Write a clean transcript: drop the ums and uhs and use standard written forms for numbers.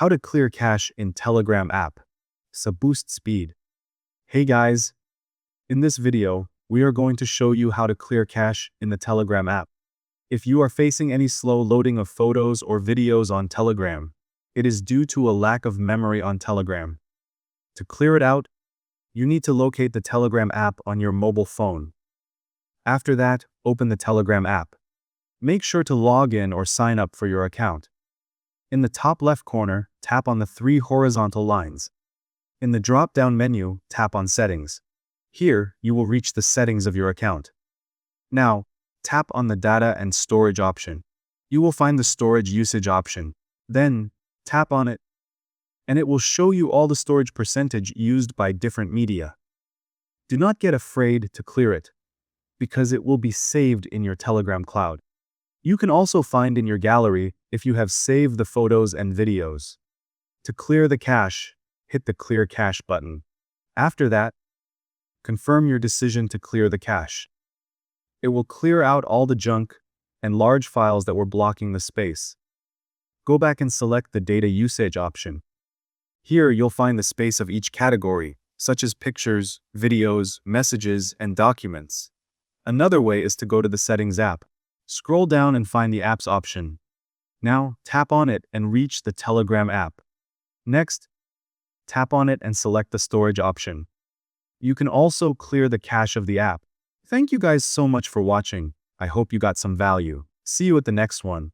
How to clear cache in Telegram app. So boost speed. Hey guys, in this video, we are going to show you how to clear cache in the Telegram app. If you are facing any slow loading of photos or videos on Telegram, it is due to a lack of memory on Telegram. To clear it out, you need to locate the Telegram app on your mobile phone. After that, open the Telegram app. Make sure to log in or sign up for your account. In the top left corner, tap on the 3 horizontal lines. In the drop-down menu, tap on Settings. Here, you will reach the settings of your account. Now, tap on the Data and Storage option. You will find the Storage Usage option. Then, tap on it, and it will show you all the storage percentage used by different media. Do not get afraid to clear it, because it will be saved in your Telegram cloud. You can also find in your gallery if you have saved the photos and videos. To clear the cache, hit the Clear Cache button. After that, confirm your decision to clear the cache. It will clear out all the junk and large files that were blocking the space. Go back and select the Data Usage option. Here you'll find the space of each category, such as pictures, videos, messages, and documents. Another way is to go to the Settings app. Scroll down and find the Apps option. Now, tap on it and reach the Telegram app. Next, tap on it and select the Storage option. You can also clear the cache of the app. Thank you guys so much for watching. I hope you got some value. See you at the next one.